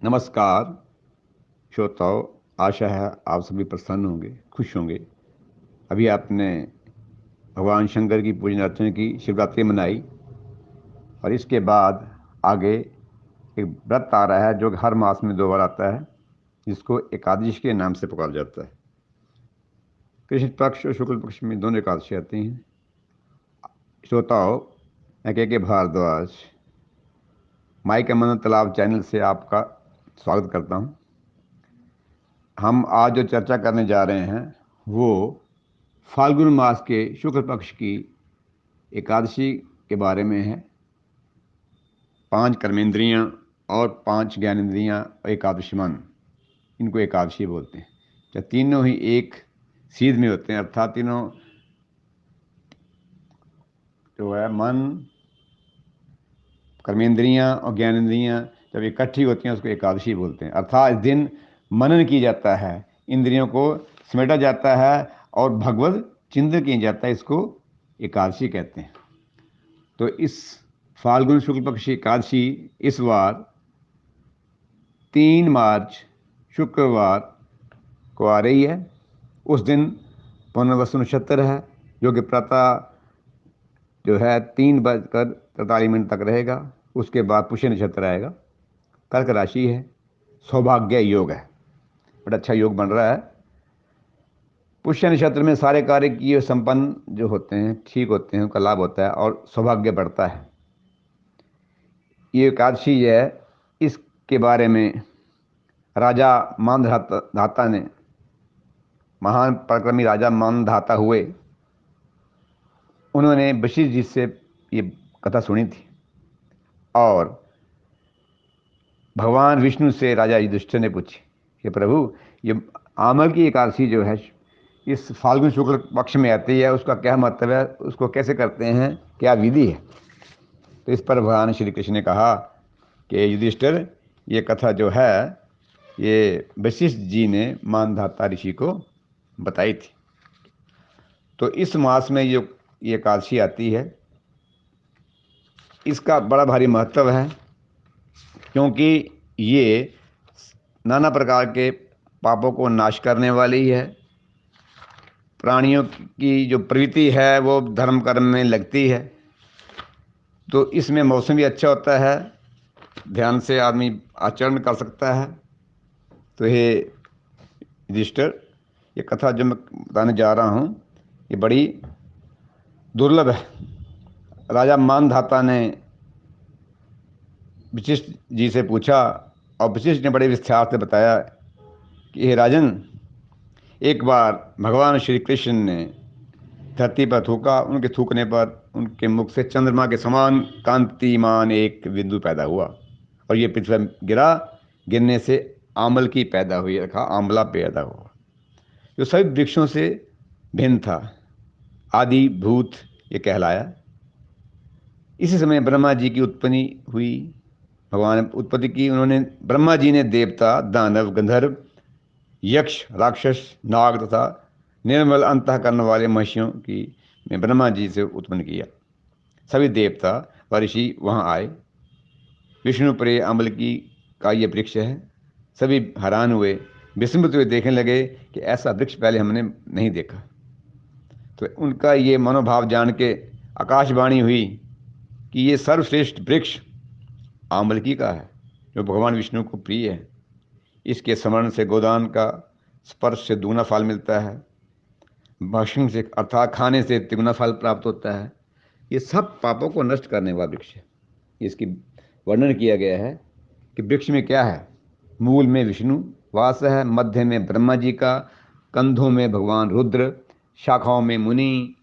नमस्कार श्रोताओं। आशा है आप सभी प्रसन्न होंगे, खुश होंगे। अभी आपने भगवान शंकर की पूजन अर्चना की, शिवरात्रि मनाई और इसके बाद आगे एक व्रत आ रहा है जो कि हर मास में 2 बार आता है, जिसको एकादशी के नाम से पुकारा जाता है। कृष्ण पक्ष और शुक्ल पक्ष में दोनों एकादशी आती हैं। श्रोताओं, मैं के भारद्वाज माई का मन तालाब चैनल से आपका स्वागत करता हूं। हम आज जो चर्चा करने जा रहे हैं वो फाल्गुन मास के शुक्ल पक्ष की एकादशी के बारे में है। 5 कर्मेंद्रियां और 5 ज्ञानेंद्रियां और एकादशी मन, इनको एकादशी बोलते हैं। जब तीनों ही एक सीध में होते हैं, अर्थात तीनों जो है मन, कर्मेंद्रियां और ज्ञानेंद्रियां जब इकट्ठी होती हैं उसको एकादशी बोलते हैं। अर्थात इस दिन मनन किया जाता है, इंद्रियों को समेटा जाता है और भगवत चिंतन किया जाता है। इसको एकादशी कहते हैं। तो इस फाल्गुन शुक्ल पक्ष की एकादशी इस बार 3 मार्च शुक्रवार को आ रही है। उस दिन पुनर्वसु नक्षत्र है, जो कि प्रातः जो है 3:43 तक रहेगा। उसके बाद पुष्य नक्षत्र आएगा। कर्क राशि है, सौभाग्य योग है, बड़ा अच्छा योग बन रहा है। पुष्य नक्षत्र में सारे कार्य किए संपन्न जो होते हैं, ठीक होते हैं, उनका लाभ होता है और सौभाग्य बढ़ता है। ये एकादशी है, इसके बारे में राजा मानधाता ने, महान पराक्रमी राजा मानधाता हुए, उन्होंने वशिष्ठ जी से ये कथा सुनी थी और भगवान विष्णु से राजा युधिष्ठिर ने पूछी कि प्रभु, ये आमल की एकादशी जो है इस फाल्गुन शुक्ल पक्ष में आती है, उसका क्या महत्व है, उसको कैसे करते हैं, क्या विधि है। तो इस पर भगवान श्री कृष्ण ने कहा कि युधिष्ठिर, ये कथा जो है ये वशिष्ठ जी ने मानधाता ऋषि को बताई थी। तो इस मास में ये एकादशी आती है, इसका बड़ा भारी महत्व है, क्योंकि ये नाना प्रकार के पापों को नाश करने वाली है। प्राणियों की जो प्रवृत्ति है वो धर्म कर्म में लगती है, तो इसमें मौसम भी अच्छा होता है, ध्यान से आदमी आचरण कर सकता है। तो ये युधिष्ठिर, ये कथा जो मैं बताने जा रहा हूँ ये बड़ी दुर्लभ है। राजा मानधाता ने वशिष्ठ जी से पूछा और वशिष्ठ ने बड़े विस्तार से बताया कि हे राजन, एक बार भगवान श्री कृष्ण ने धरती पर थूका, उनके थूकने पर उनके मुख से चंद्रमा के समान कांतिमान एक बिंदु पैदा हुआ और ये पृथ्वी पर गिरा। गिरने से आंवल की पैदा हुई, रखा आंवला पैदा हुआ, जो सभी वृक्षों से भिन्न था, आदि भूत ये कहलाया। इसी समय ब्रह्मा जी की उत्पत्ति हुई। भगवान ने उत्पत्ति की, उन्होंने, ब्रह्मा जी ने देवता, दानव, गंधर्व, यक्ष, राक्षस, नाग तथा निर्मल अंतःकरण वाले महर्षियों की में ब्रह्मा जी से उत्पन्न किया। सभी देवता व ऋषि वहाँ आए। विष्णु प्रिय अम्ल की का ये वृक्ष है। सभी हैरान हुए, विस्मित हुए, देखने लगे कि ऐसा वृक्ष पहले हमने नहीं देखा। तो उनका ये मनोभाव जान के आकाशवाणी हुई कि ये सर्वश्रेष्ठ वृक्ष आम्लकी का है, जो भगवान विष्णु को प्रिय है। इसके स्मरण से गोदान का स्पर्श से दूना फल मिलता है, भक्षण से अर्थात खाने से तिगुना फल प्राप्त होता है। ये सब पापों को नष्ट करने वाला वृक्ष है। इसकी वर्णन किया गया है कि वृक्ष में क्या है। मूल में विष्णु वास है, मध्य में ब्रह्मा जी का, कंधों में भगवान रुद्र, शाखाओं में मुनि,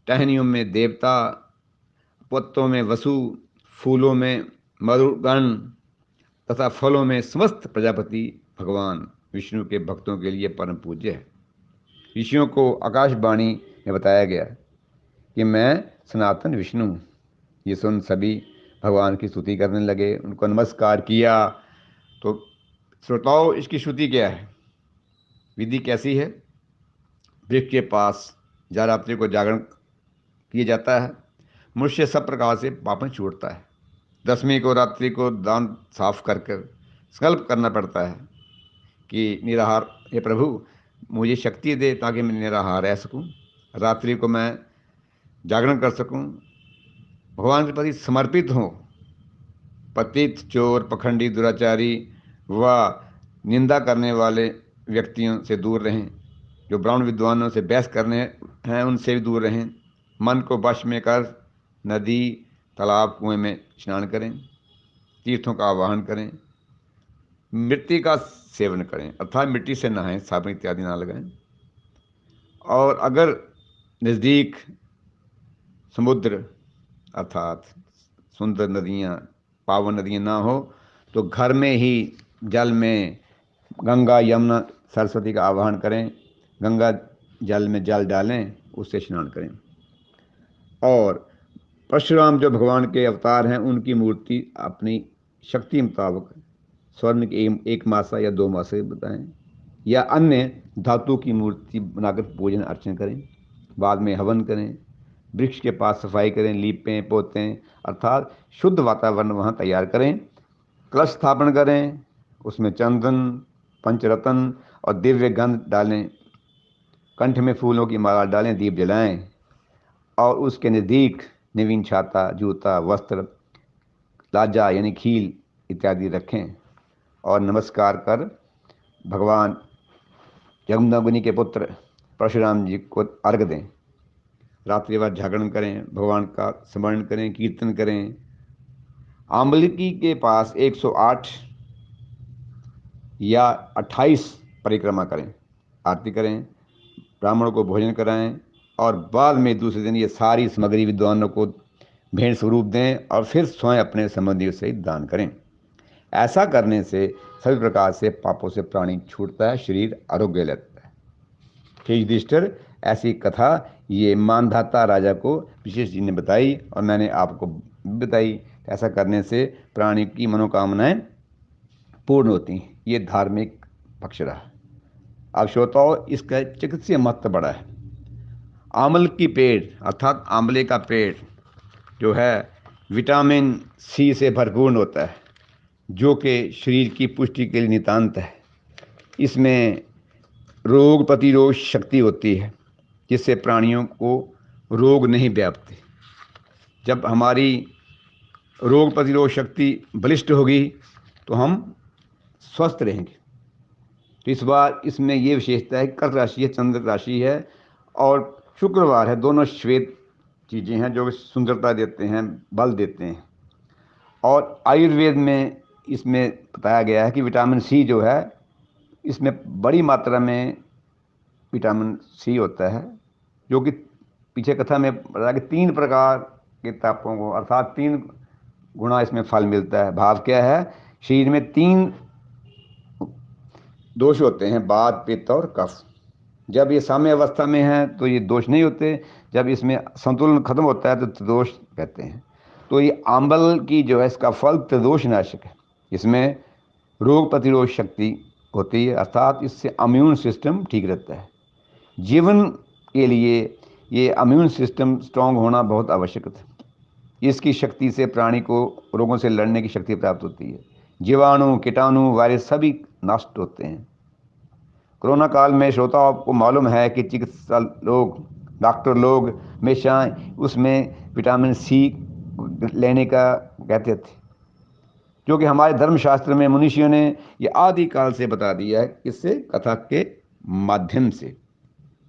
टहनियों में देवता, पत्तों में वसु, फूलों में मरुगण तथा फलों में समस्त प्रजापति भगवान विष्णु के भक्तों के लिए परम पूज्य है। ऋषियों को आकाशवाणी में बताया गया कि मैं सनातन विष्णु हूँ। ये सुन सभी भगवान की स्तुति करने लगे, उनको नमस्कार किया। तो श्रोताओं, इसकी श्रुति क्या है, विधि कैसी है। वृक्ष के पास जारात्रि को जागरण किया जाता है। मनुष्य सब प्रकार से पापन छूटता है। 10वीं को रात्रि को दांत साफ कर कर संकल्प करना पड़ता है कि निराहार, हे प्रभु मुझे शक्ति दे ताकि मैं निराहार रह सकूं, रात्रि को मैं जागरण कर सकूं, भगवान के प्रति समर्पित हूँ, पतित, चोर, पखंडी, दुराचारी व निंदा करने वाले व्यक्तियों से दूर रहें, जो ब्राह्मण विद्वानों से बहस करने हैं उनसे भी दूर रहें, मन को वश में कर नदी, तालाब, कुएं में स्नान करें, तीर्थों का आवाहन करें, मिट्टी का सेवन करें अर्थात मिट्टी से नहाएं, साबुन इत्यादि ना लगाएं। और अगर नज़दीक समुद्र अर्थात सुंदर नदियाँ, पावन नदियाँ ना हो तो घर में ही जल में गंगा, यमुना, सरस्वती का आवाहन करें, गंगा जल में जल डालें, उससे स्नान करें। और परशुराम जो भगवान के अवतार हैं उनकी मूर्ति अपनी शक्ति मुताबिक स्वर्ण की एक मासा या 2 मासा बताएं, या अन्य धातु की मूर्ति बनाकर पूजन अर्चन करें। बाद में हवन करें, वृक्ष के पास सफाई करें, लीपें पोतें अर्थात शुद्ध वातावरण वहाँ तैयार करें। कलश स्थापन करें, उसमें चंदन, पंचरत्न और दिव्य गंध डालें, कंठ में फूलों की माला डालें, दीप जलाएं और उसके नज़दीक नवीन छाता, जूता, वस्त्र, लाजा यानी खील इत्यादि रखें और नमस्कार कर भगवान जमदग्नि के पुत्र परशुराम जी को अर्घ दें। रात्रि भर जागरण करें, भगवान का स्मरण करें, कीर्तन करें। आम्बलिकी के पास 108 या 28 परिक्रमा करें, आरती करें, ब्राह्मणों को भोजन कराएं और बाद में दूसरे दिन ये सारी सामग्री विद्वानों को भेंट स्वरूप दें और फिर स्वयं अपने संबंधियों से दान करें। ऐसा करने से सभी प्रकार से पापों से प्राणी छूटता है, शरीर आरोग्य लेता है। ठीक युधिष्ठिर, ऐसी कथा ये मानधाता राजा को विशेष जी ने बताई और मैंने आपको बताई। ऐसा करने से प्राणी की मनोकामनाएं पूर्ण होती हैं। ये धार्मिक पक्ष रहा। अब श्रोताओं, इसका चिकित्सीय महत्व बड़ा है। आंवल की पेड़ अर्थात आंवले का पेड़ जो है विटामिन सी से भरपूर होता है, जो कि शरीर की पुष्टि के लिए नितांत है। इसमें रोग प्रतिरोध शक्ति होती है, जिससे प्राणियों को रोग नहीं व्यापते। जब हमारी रोग प्रतिरोध शक्ति बलिष्ठ होगी तो हम स्वस्थ रहेंगे। तो इस बार इसमें ये विशेषता है कि कर्क राशि है, चंद्र राशि है और शुक्रवार है। दोनों श्वेत चीज़ें हैं जो सुंदरता देते हैं, बल देते हैं। और आयुर्वेद में इसमें बताया गया है कि विटामिन सी जो है, इसमें बड़ी मात्रा में विटामिन सी होता है, जो कि पीछे कथा में बताया कि 3 प्रकार के तापों को अर्थात 3 गुना इसमें फल मिलता है। भाव क्या है, शरीर में 3 दोष होते हैं, वात, पित्त और कफ। जब ये साम्य अवस्था में है तो ये दोष नहीं होते, जब इसमें संतुलन खत्म होता है तो त्रिदोष कहते हैं। तो ये आंवल की जो है इसका फल त्रिदोष नाशक है। इसमें रोग प्रतिरोध शक्ति होती है अर्थात इससे इम्यून सिस्टम ठीक रहता है। जीवन के लिए ये इम्यून सिस्टम स्ट्रांग होना बहुत आवश्यक है। इसकी शक्ति से प्राणी को रोगों से लड़ने की शक्ति प्राप्त होती है। जीवाणु, कीटाणु, वायरस सभी नष्ट होते हैं। कोरोना काल में श्रोताओं, आपको मालूम है कि चिकित्सा लोग, डॉक्टर लोग हमेशा उसमें विटामिन सी लेने का कहते थे, जो कि हमारे धर्मशास्त्र में मनुष्यों ने ये आदि काल से बता दिया है, किससे, कथा के माध्यम से।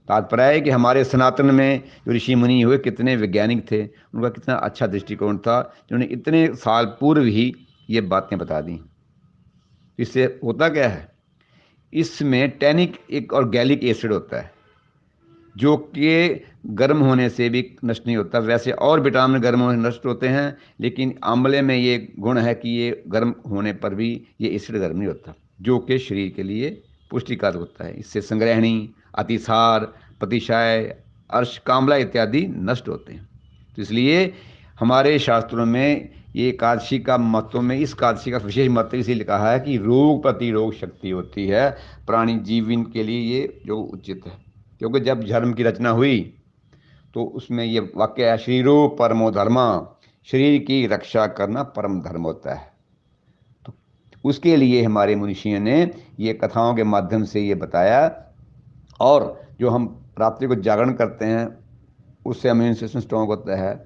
तात्पर्य है कि हमारे सनातन में जो ऋषि मुनि हुए कितने वैज्ञानिक थे, उनका कितना अच्छा दृष्टिकोण था, जिन्होंने इतने साल पूर्व ही ये बातें बता दी। इससे होता क्या है, इसमें टैनिक एक और गैलिक एसिड होता है, जो कि गर्म होने से भी नष्ट नहीं होता। वैसे और विटामिन गर्म होने से नष्ट होते हैं, लेकिन आंवले में ये गुण है कि ये गर्म होने पर भी ये एसिड गर्म नहीं होता, जो कि शरीर के लिए पुष्टिकारक होता है। इससे संग्रहणी, अतिसार, प्रतिशाय, अर्श, कामला इत्यादि नष्ट होते हैं। तो इसलिए हमारे शास्त्रों में ये एकादशी का महत्व में, इस एकादशी का विशेष महत्व इसीलिए कहा है कि रोग प्रतिरोग शक्ति होती है प्राणी जीवन के लिए, ये जो उचित है। क्योंकि जब धर्म की रचना हुई तो उसमें ये वाक्य है, शरीरो परमो धर्मा, शरीर की रक्षा करना परम धर्म होता है। तो उसके लिए हमारे मुनिशियों ने ये कथाओं के माध्यम से ये बताया। और जो हम रात्रि को जागरण करते हैं उससे इम्यून सिस्टम स्ट्रॉन्ग होता है।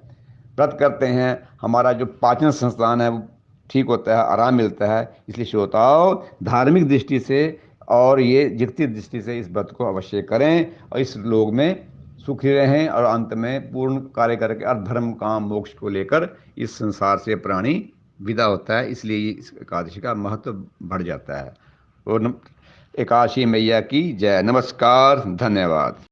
व्रत करते हैं, हमारा जो पाचन संस्थान है वो ठीक होता है, आराम मिलता है। इसलिए श्रोताओं, धार्मिक दृष्टि से और ये जितनी दृष्टि से इस व्रत को अवश्य करें और इस लोक में सुखी रहें और अंत में पूर्ण कार्य करके अर्थ धर्म काम मोक्ष को लेकर इस संसार से प्राणी विदा होता है। इसलिए इस एकादशी का महत्व बढ़ जाता है। और एकादशी मैया की जय। नमस्कार, धन्यवाद।